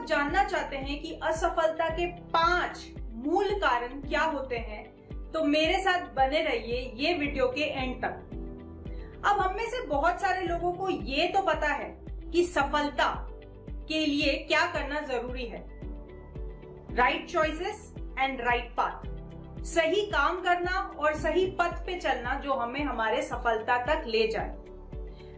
जानना चाहते हैं कि असफलता के 5 मूल कारण क्या होते हैं, तो मेरे साथ बने रहिए ये वीडियो के एंड तक। अब हम में से बहुत सारे लोगों को ये तो पता है कि सफलता के लिए क्या करना जरूरी है। Right choices and right path, सही काम करना और सही पथ पे चलना जो हमें हमारे सफलता तक ले जाए।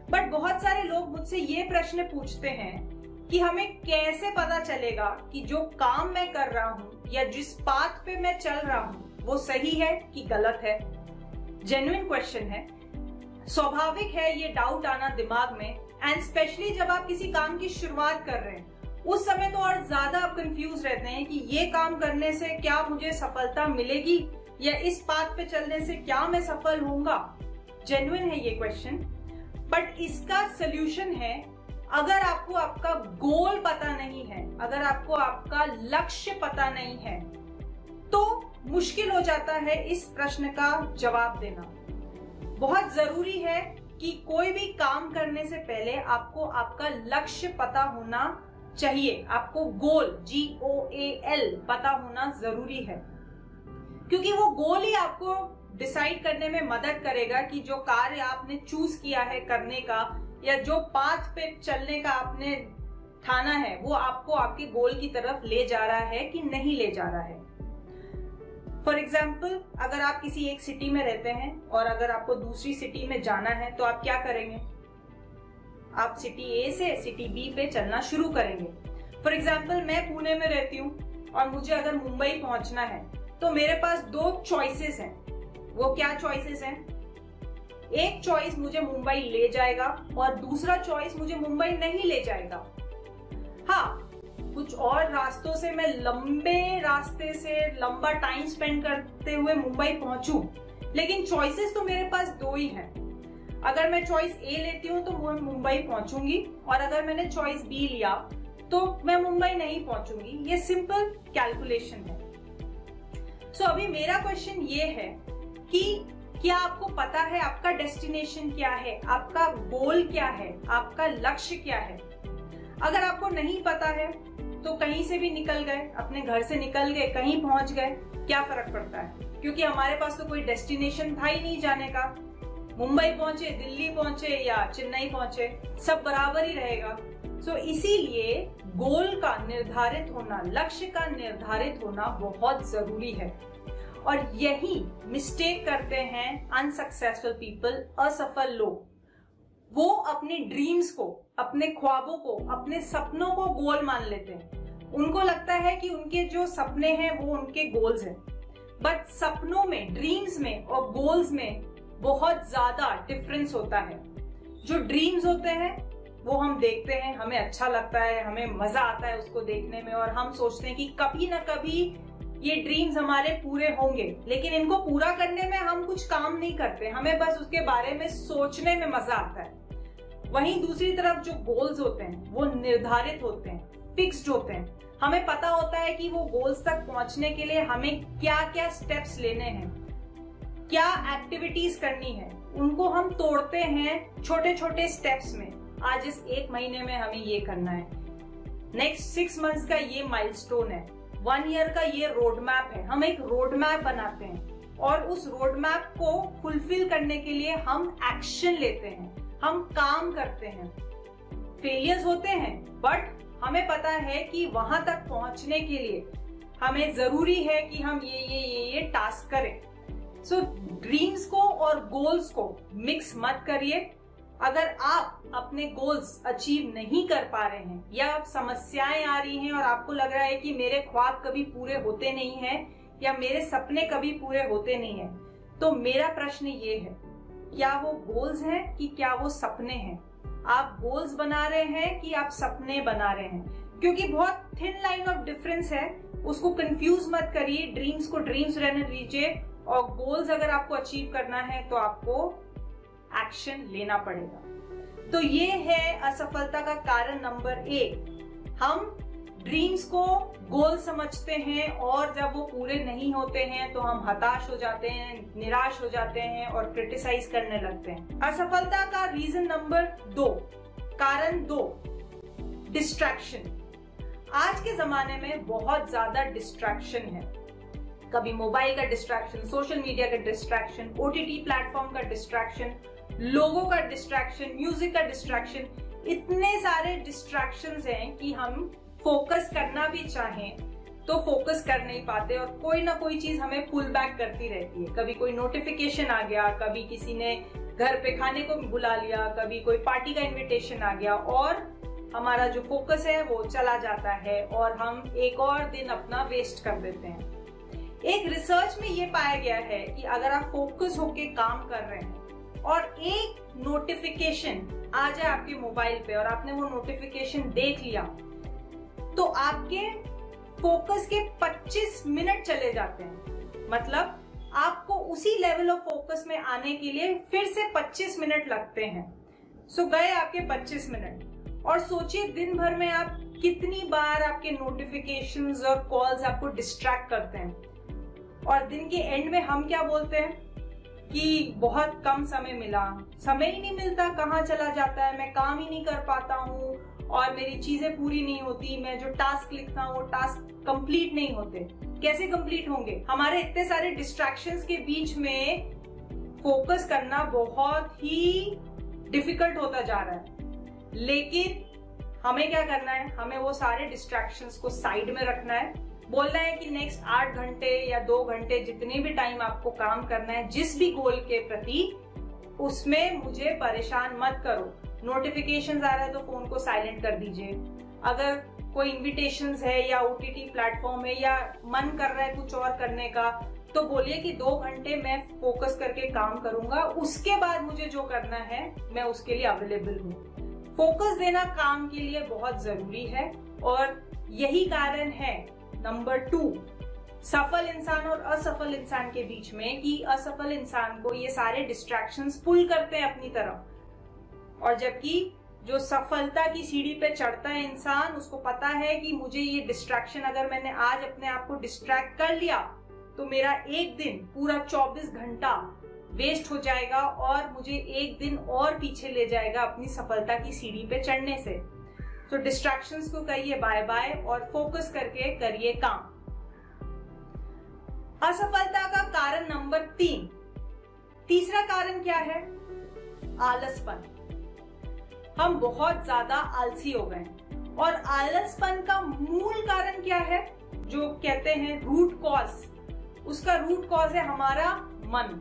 बट बहुत सारे लोग मुझसे ये प्रश्न पूछते हैं कि हमें कैसे पता चलेगा कि जो काम मैं कर रहा हूं या जिस पाथ पे मैं चल रहा हूं वो सही है कि गलत है। जेन्युइन क्वेश्चन है, स्वाभाविक है ये डाउट आना दिमाग में, एंड स्पेशली जब आप किसी काम की शुरुआत कर रहे हैं उस समय तो और ज्यादा आप कंफ्यूज रहते हैं कि ये काम करने से क्या मुझे सफलता मिलेगी या इस पाथ पे चलने से क्या मैं सफल होऊंगा। जेन्युइन है ये क्वेश्चन, बट इसका सोल्यूशन है, अगर आपको आपका गोल पता नहीं है, अगर आपको आपका लक्ष्य पता नहीं है, तो मुश्किल हो जाता है इस प्रश्न का जवाब देना। बहुत जरूरी है कि कोई भी काम करने से पहले आपको आपका लक्ष्य पता होना चाहिए। आपको गोल GOAL पता होना जरूरी है, क्योंकि वो गोल ही आपको डिसाइड करने में मदद करेगा कि जो कार्य आपने चूज किया है करने का या जो पाथ पे चलने का आपने ठाना है वो आपको आपके गोल की तरफ ले जा रहा है कि नहीं ले जा रहा है। फॉर एग्जाम्पल, अगर आप किसी एक सिटी में रहते हैं और अगर आपको दूसरी सिटी में जाना है तो आप क्या करेंगे? आप सिटी A से सिटी B पे चलना शुरू करेंगे। फॉर एग्जाम्पल, मैं पुणे में रहती हूँ और मुझे अगर मुंबई पहुंचना है तो मेरे पास 2 चॉइसेस हैं। वो क्या चॉइसेस हैं? एक चॉइस मुझे मुंबई ले जाएगा और दूसरा चॉइस मुझे मुंबई नहीं ले जाएगा। हाँ, कुछ और रास्तों से मैं लंबे रास्ते से लंबा टाइम स्पेंड करते हुए मुंबई पहुंचूं, लेकिन चॉइसेस तो मेरे पास 2 ही हैं। अगर मैं चॉइस A लेती हूं तो मैं मुंबई पहुंचूंगी, और अगर मैंने चॉइस B लिया तो मैं मुंबई नहीं पहुंचूंगी। ये सिंपल कैलकुलेशन है। सो अभी मेरा क्वेश्चन ये है कि क्या आपको पता है आपका डेस्टिनेशन क्या है, आपका गोल क्या है, आपका लक्ष्य क्या है? अगर आपको नहीं पता है तो कहीं से भी निकल गए, अपने घर से निकल गए, कहीं पहुंच गए, क्या फर्क पड़ता है? क्योंकि हमारे पास तो कोई डेस्टिनेशन था ही नहीं जाने का। मुंबई पहुंचे, दिल्ली पहुंचे या चेन्नई पहुंचे, सब बराबर ही रहेगा। सो इसीलिए गोल का निर्धारित होना, लक्ष्य का निर्धारित होना बहुत जरूरी है। और यही मिस्टेक करते हैं अनसक्सेसफुल पीपल, असफल लोग। वो अपने ड्रीम्स को, अपने ख्वाबों को, अपने सपनों को गोल मान लेते हैं। उनको लगता है कि उनके जो सपने हैं वो उनके गोल्स हैं, बट सपनों में, ड्रीम्स में और गोल्स में बहुत ज्यादा डिफरेंस होता है। जो ड्रीम्स होते हैं वो हम देखते हैं, हमें अच्छा लगता है, हमें मजा आता है उसको देखने में, और हम सोचते हैं कि कभी ना कभी ये ड्रीम्स हमारे पूरे होंगे, लेकिन इनको पूरा करने में हम कुछ काम नहीं करते, हमें बस उसके बारे में सोचने में मजा आता है। वहीं दूसरी तरफ जो गोल्स होते हैं वो निर्धारित होते हैं, फिक्स्ड होते हैं। हमें पता होता है कि वो गोल्स तक पहुंचने के लिए हमें क्या क्या स्टेप्स लेने हैं, क्या एक्टिविटीज करनी है, उनको हम तोड़ते हैं छोटे छोटे स्टेप्स में। आज इस 1 महीने में हमें ये करना है, नेक्स्ट 6 मंथ्स का ये माइलस्टोन है, 1 ईयर का ये रोड मैप है। हम एक रोड मैप बनाते हैं और उस रोड मैप को फुलफिल करने के लिए हम एक्शन लेते हैं, हम काम करते हैं। फेलियर्स होते हैं, बट हमें पता है कि वहां तक पहुंचने के लिए हमें जरूरी है कि हम ये टास्क करें। सो ड्रीम्स को और गोल्स को मिक्स मत करिए। अगर आप अपने गोल्स अचीव नहीं कर पा रहे हैं या आप समस्याएं आ रही हैं और आपको लग रहा है कि मेरे ख्वाब कभी पूरे होते नहीं हैं या मेरे सपने कभी पूरे होते नहीं हैं, तो मेरा प्रश्न ये है, क्या वो गोल्स हैं कि क्या वो सपने हैं? आप गोल्स बना रहे हैं कि आप सपने बना रहे हैं? क्योंकि बहुत थिन लाइन ऑफ डिफरेंस है, उसको कंफ्यूज मत करिए। ड्रीम्स को ड्रीम्स रहने दीजिए, और गोल्स अगर आपको अचीव करना है तो आपको एक्शन लेना पड़ेगा। तो ये है असफलता का कारण नंबर 1। हम ड्रीम्स को गोल समझते हैं और जब वो पूरे नहीं होते हैं तो हम हताश हो जाते हैं, निराश हो जाते हैं और क्रिटिसाइज करने लगते हैं। असफलता का रीजन नंबर 2, कारण 2, डिस्ट्रैक्शन। आज के जमाने में बहुत ज्यादा डिस्ट्रैक्शन है। कभी मोबाइल का डिस्ट्रैक्शन, सोशल मीडिया का डिस्ट्रैक्शन, ओटीटी प्लेटफॉर्म का डिस्ट्रैक्शन, लोगों का डिस्ट्रैक्शन, म्यूजिक का डिस्ट्रैक्शन, इतने सारे डिस्ट्रैक्शंस हैं कि हम फोकस करना भी चाहें तो फोकस कर नहीं पाते और कोई ना कोई चीज हमें पुल बैक करती रहती है। कभी कोई नोटिफिकेशन आ गया, कभी किसी ने घर पे खाने को बुला लिया, कभी कोई पार्टी का इनविटेशन आ गया और हमारा जो फोकस है वो चला जाता है और हम एक और दिन अपना वेस्ट कर देते हैं। एक रिसर्च में ये पाया गया है कि अगर आप फोकस होके काम कर रहे हैं और एक नोटिफिकेशन आ जाए आपके मोबाइल पे और आपने वो नोटिफिकेशन देख लिया तो आपके फोकस के 25 मिनट चले जाते हैं। मतलब आपको उसी लेवल ऑफ फोकस में आने के लिए फिर से 25 मिनट लगते हैं। सो गए आपके 25 मिनट और सोचिए दिन भर में आप कितनी बार आपके नोटिफिकेशंस और कॉल्स आपको डिस्ट्रैक्ट करते हैं। और दिन के एंड में हम क्या बोलते हैं कि बहुत कम समय मिला, समय ही नहीं मिलता, कहाँ चला जाता है, मैं काम ही नहीं कर पाता हूँ और मेरी चीजें पूरी नहीं होती, मैं जो टास्क लिखता हूँ वो टास्क कंप्लीट नहीं होते। कैसे कंप्लीट होंगे? हमारे इतने सारे डिस्ट्रैक्शंस के बीच में फोकस करना बहुत ही डिफिकल्ट होता जा रहा है। लेकिन हमें क्या करना है? हमें वो सारे डिस्ट्रैक्शंस को साइड में रखना है, बोलना है कि नेक्स्ट 8 घंटे या 2 घंटे जितने भी टाइम आपको काम करना है जिस भी गोल के प्रति, उसमें मुझे परेशान मत करो। नोटिफिकेशंस आ रहा है तो फोन को साइलेंट कर दीजिए। अगर कोई इन्विटेशंस है या ओटीटी प्लेटफॉर्म है या मन कर रहा है कुछ और करने का तो बोलिए कि 2 घंटे मैं फोकस करके काम करूंगा, उसके बाद मुझे जो करना है मैं उसके लिए अवेलेबल हूँ। फोकस देना काम के लिए बहुत जरूरी है और यही कारण है नंबर 2 सफल इंसान और असफल इंसान के बीच में कि असफल इंसान को ये सारे डिस्ट्रैक्शंस पुल करते हैं अपनी तरफ और जबकि जो सफलता की सीढ़ी पे चढ़ता है इंसान, उसको पता है कि मुझे ये डिस्ट्रैक्शन अगर मैंने आज अपने आप को डिस्ट्रैक्ट कर लिया तो मेरा एक दिन पूरा 24 घंटा वेस्ट हो जाएगा और मुझे एक दिन और पीछे ले जाएगा अपनी सफलता की सीढ़ी पे चढ़ने से। तो डिस्ट्रैक्शंस को कहिए बाय बाय और फोकस करके करिए काम। असफलता का कारण नंबर 3, तीसरा कारण क्या है? आलसपन। हम बहुत ज्यादा आलसी हो गए और आलसपन का मूल कारण क्या है? जो कहते हैं रूट कॉज, उसका रूट कॉज है हमारा मन।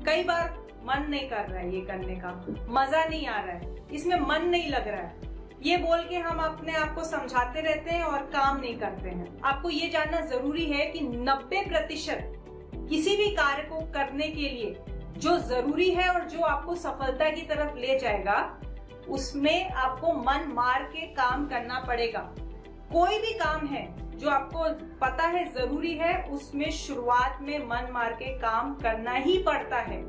कई बार मन नहीं कर रहा है ये करने का, मजा नहीं आ रहा है, इसमें मन नहीं लग रहा है, ये बोल के हम अपने आप को समझाते रहते हैं और काम नहीं करते हैं। आपको ये जानना जरूरी है कि 90% किसी भी कार्य को करने के लिए जो जरूरी है और जो आपको सफलता की तरफ ले जाएगा उसमें आपको मन मार के काम करना पड़ेगा। कोई भी काम है जो आपको पता है जरूरी है, उसमें शुरुआत में मन मार के काम करना ही पड़ता है।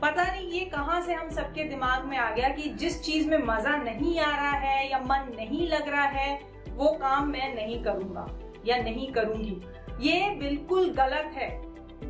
पता नहीं ये कहां से हम सबके दिमाग में आ गया कि जिस चीज में मजा नहीं आ रहा है या मन नहीं लग रहा है वो काम मैं नहीं करूंगा या नहीं करूंगी। ये बिल्कुल गलत है।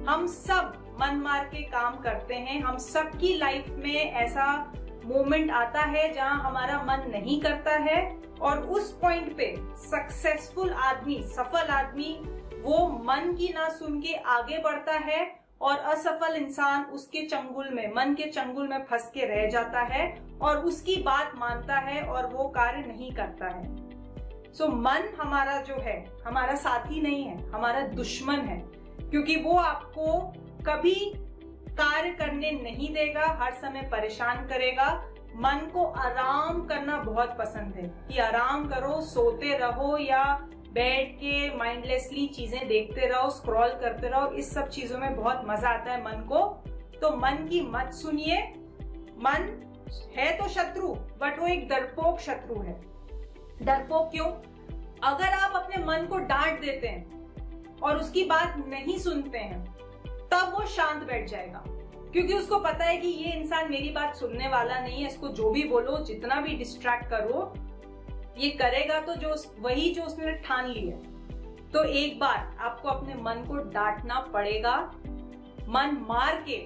हम सब मन मार के काम करते हैं। हम सबकी लाइफ में ऐसा मोमेंट आता है जहां हमारा मन नहीं करता है और उस पॉइंट पे सक्सेसफुल आदमी, सफल आदमी, वो मन की ना सुन के आगे बढ़ता है और असफल इंसान उसके चंगुल में, मन के चंगुल में फंस के रह जाता है और उसकी बात मानता है और वो कार्य नहीं करता है। सो मन हमारा जो है, हमारा साथी नहीं है, हमारा दुश्मन है, क्योंकि वो आपको कभी कार्य करने नहीं देगा, हर समय परेशान करेगा। मन को आराम करना बहुत पसंद है कि आराम करो, सोते रहो या बैठ के माइंडलेसली चीजें देखते रहो, स्क्रॉल करते रहो। इस सब चीजों में बहुत मजा आता है मन को। तो मन की मत सुनिए। मन है तो शत्रु, बट वो एक डरपोक शत्रु है। डरपोक क्यों? अगर आप अपने मन को डांट देते हैं और उसकी बात नहीं सुनते हैं तब वो शांत बैठ जाएगा, क्योंकि उसको पता है कि ये इंसान मेरी बात सुनने वाला नहीं है। इसको जो भी बोलो, जितना भी डिस्ट्रैक्ट करो, ये करेगा तो जो वही जो उसने ठान ली है। तो एक बार आपको अपने मन को डांटना पड़ेगा। मन मार के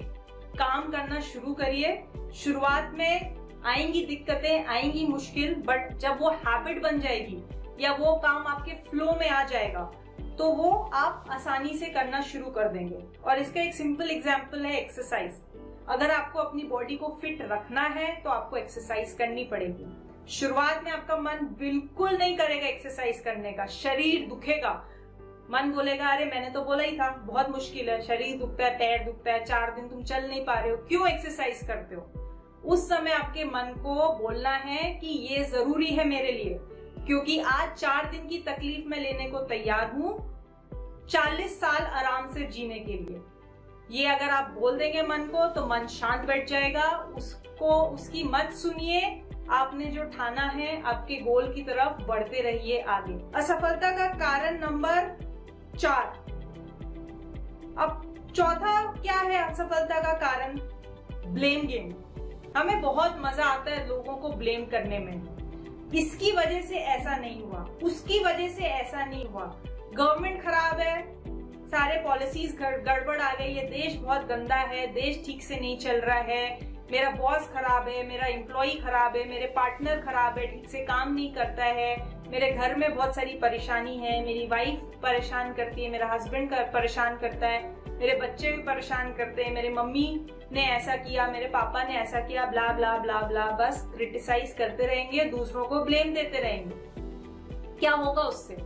काम करना शुरू करिए। शुरुआत में आएंगी दिक्कतें, आएंगी मुश्किल, बट जब वो हैबिट बन जाएगी या वो काम आपके फ्लो में आ जाएगा, तो वो आप आसानी से करना शुरू कर देंगे। और इसका एक सिंपल एग्जांपल है एक्सरसाइज। अगर आपको अपनी बॉडी को फिट रखना है तो आपको एक्सरसाइज करनी पड़ेगी। शुरुआत में आपका मन बिल्कुल नहीं करेगा एक्सरसाइज करने का, शरीर दुखेगा, मन बोलेगा अरे मैंने तो बोला ही था, बहुत मुश्किल है, शरीर दुखता है, पैर दुखता है, 4 दिन तुम चल नहीं पा रहे हो, क्यों एक्सरसाइज करते हो। उस समय आपके मन को बोलना है कि ये जरूरी है मेरे लिए, क्योंकि आज 4 दिन की तकलीफ मैं लेने को तैयार हूं 40 साल आराम से जीने के लिए। ये अगर आप बोल देंगे मन को तो मन शांत बैठ जाएगा, उसकी मत सुनिए, आपने जो ठाना है आपके गोल की तरफ बढ़ते रहिए आगे। असफलता का कारण नंबर 4। अब चौथा क्या है असफलता का कारण? Blame game. हमें बहुत मजा आता है लोगों को ब्लेम करने में। इसकी वजह से ऐसा नहीं हुआ, उसकी वजह से ऐसा नहीं हुआ, गवर्नमेंट खराब है, सारे पॉलिसीज गड़बड़ आ गई है, देश बहुत गंदा है, देश ठीक से नहीं चल रहा है, मेरा बॉस खराब है, मेरा एम्प्लॉय खराब है, मेरे पार्टनर खराब है, ठीक से काम नहीं करता है, मेरे घर में बहुत सारी परेशानी है, मेरी वाइफ परेशान करती है, मेरा हस्बैंड परेशान करता है, मेरे बच्चे भी परेशान करते हैं, मेरे मम्मी ने ऐसा किया, मेरे पापा ने ऐसा किया, ब्ला ब्ला ब्ला ब्ला। बस क्रिटिसाइज करते रहेंगे, दूसरों को ब्लेम देते रहेंगे। क्या होगा उससे?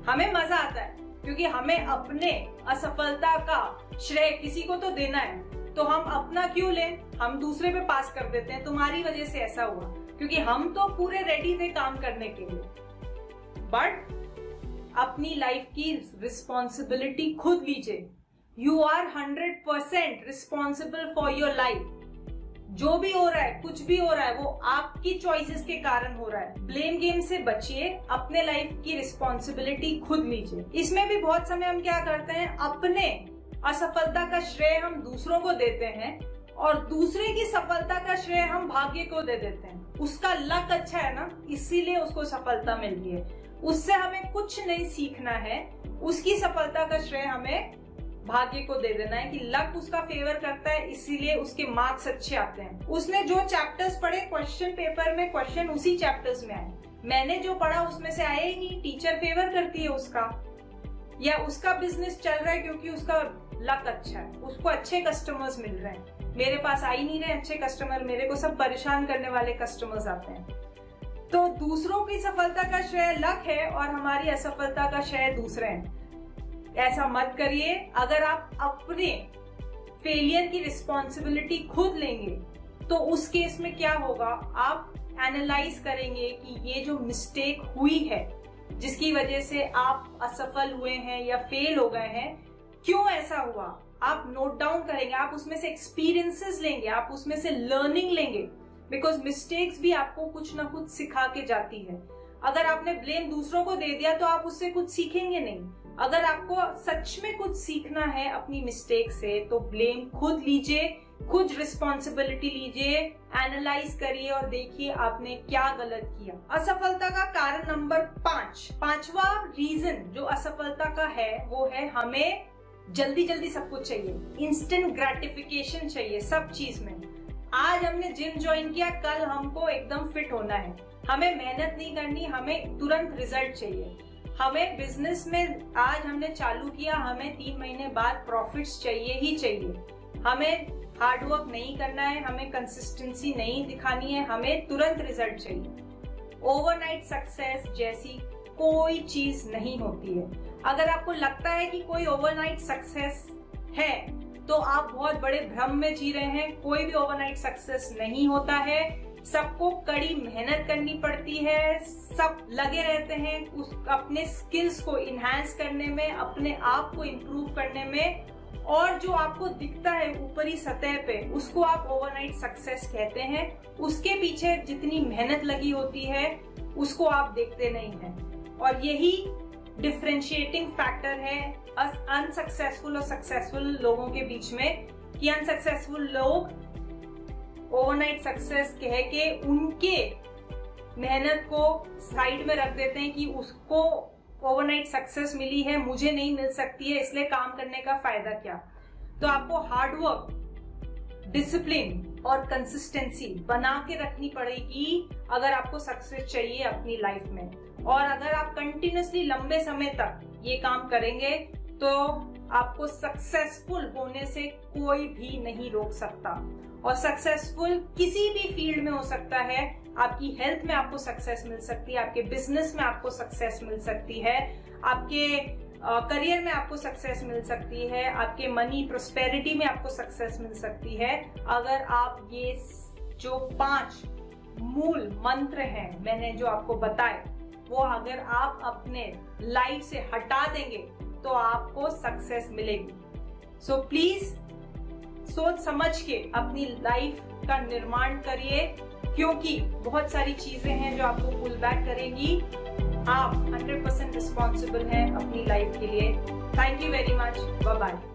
हमें मजा आता है क्योंकि हमें अपने असफलता का श्रेय किसी को तो देना है, तो हम अपना क्यों लें, हम दूसरे पे पास कर देते हैं, तुम्हारी वजह से ऐसा हुआ, क्योंकि हम तो पूरे रेडी थे काम करने के लिए। बट अपनी लाइफ की रिस्पॉन्सिबिलिटी खुद लीजिए। You are 100% responsible for your life. जो भी हो रहा है, कुछ भी हो रहा है, वो आपकी चॉइसेस के कारण हो रहा है। ब्लेम गेम से बचिए, अपने लाइफ की रिस्पॉन्सिबिलिटी खुद लीजिए। इसमें भी बहुत समय हम क्या करते हैं, अपने असफलता का श्रेय हम दूसरों को देते हैं और दूसरे की सफलता का श्रेय हम भाग्य को दे देते हैं। उसका लक अच्छा है ना, इसीलिए उसको सफलता मिल रही है। उससे हमें कुछ नहीं सीखना है, उसकी सफलता का श्रेय हमें भाग्य को दे देना है कि लक उसका फेवर करता है, इसीलिए उसके मार्क्स अच्छे आते हैं। उसने जो चैप्टर्स पढ़े क्वेश्चन पेपर में, क्वेश्चन उसी चैप्टर्स में आए। मैंने जो पढ़ा उसमें से आया ही नहीं, टीचर फेवर करती है उसका, या उसका बिजनेस चल रहा है क्योंकि उसका लक अच्छा है, उसको अच्छे कस्टमर्स मिल रहे हैं। मेरे पास आ ही नहीं रहे अच्छे कस्टमर, मेरे को सब परेशान करने वाले कस्टमर्स आते हैं। तो दूसरों की सफलता का श्रेय लक है और हमारी असफलता का श्रेय दूसरे हैं। ऐसा मत करिए। अगर आप अपने फेलियर की रिस्पॉन्सिबिलिटी खुद लेंगे तो उस केस में क्या होगा, आप एनालाइज करेंगे कि ये जो मिस्टेक हुई है जिसकी वजह से आप असफल हुए हैं या फेल हो गए हैं, क्यों ऐसा हुआ, आप नोट डाउन करेंगे, आप उसमें से एक्सपीरियंसेस लेंगे, आप उसमें से लर्निंग लेंगे। बिकॉज मिस्टेक्स भी आपको कुछ ना कुछ सिखा के जाती है। अगर आपने ब्लेम दूसरों को दे दिया तो आप उससे कुछ सीखेंगे नहीं। अगर आपको सच में कुछ सीखना है अपनी मिस्टेक से तो ब्लेम खुद लीजिए, खुद रिस्पॉन्सिबिलिटी लीजिए, एनालाइज करिए और देखिए आपने क्या गलत किया। असफलता का कारण नंबर 5, पांचवा रीजन जो असफलता का है वो है हमें जल्दी जल्दी सब कुछ चाहिए, इंस्टेंट ग्रेटिफिकेशन चाहिए सब चीज में। आज हमने जिम ज्वाइन किया, कल हमको एकदम फिट होना है, हमें मेहनत नहीं करनी, हमें तुरंत रिजल्ट चाहिए। हमें बिजनेस में आज हमने चालू किया, हमें 3 महीने बाद प्रॉफिट्स चाहिए ही चाहिए। हमें हार्डवर्क नहीं करना है, हमें कंसिस्टेंसी नहीं दिखानी है, हमें तुरंत रिजल्ट चाहिए। ओवरनाइट सक्सेस जैसी कोई चीज नहीं होती है। अगर आपको लगता है कि कोई ओवरनाइट सक्सेस है तो आप बहुत बड़े भ्रम में जी रहे हैं। कोई भी ओवरनाइट सक्सेस नहीं होता है, सबको कड़ी मेहनत करनी पड़ती है, सब लगे रहते हैं अपने स्किल्स को इनहैंस करने में, अपने आप को इम्प्रूव करने में, और जो आपको दिखता है ऊपरी सतह पे उसको आप ओवरनाइट सक्सेस कहते हैं। उसके पीछे जितनी मेहनत लगी होती है उसको आप देखते नहीं हैं। और यही डिफरेंशिएटिंग फैक्टर है अनसक्सेसफुल और सक्सेसफुल लोगों के बीच में, कि अनसक्सेसफुल लोग ओवरनाइट सक्सेस कह के उनके मेहनत को साइड में रख देते हैं कि उसको ओवरनाइट सक्सेस मिली है, मुझे नहीं मिल सकती है, इसलिए काम करने का फायदा क्या। तो आपको हार्डवर्क, डिसिप्लिन और कंसिस्टेंसी बना के रखनी पड़ेगी अगर आपको सक्सेस चाहिए अपनी लाइफ में। और अगर आप कंटिन्यूसली लंबे समय तक ये काम करेंगे तो आपको सक्सेसफुल होने से कोई भी नहीं रोक सकता। और सक्सेसफुल किसी भी फील्ड में हो सकता है। आपकी हेल्थ में आपको सक्सेस मिल सकती है, आपके बिजनेस में आपको सक्सेस मिल सकती है, आपके करियर में आपको सक्सेस मिल सकती है, आपके मनी प्रोस्पेरिटी में आपको सक्सेस मिल सकती है। अगर आप ये जो 5 मूल मंत्र हैं मैंने जो आपको बताए, वो अगर आप अपने लाइफ से हटा देंगे तो आपको सक्सेस मिलेगी। सो प्लीज सोच समझ के अपनी लाइफ का निर्माण करिए, क्योंकि बहुत सारी चीजें हैं जो आपको पुल बैक करेंगी। आप 100% रिस्पॉन्सिबल हैं अपनी लाइफ के लिए। Thank you very much. Bye bye.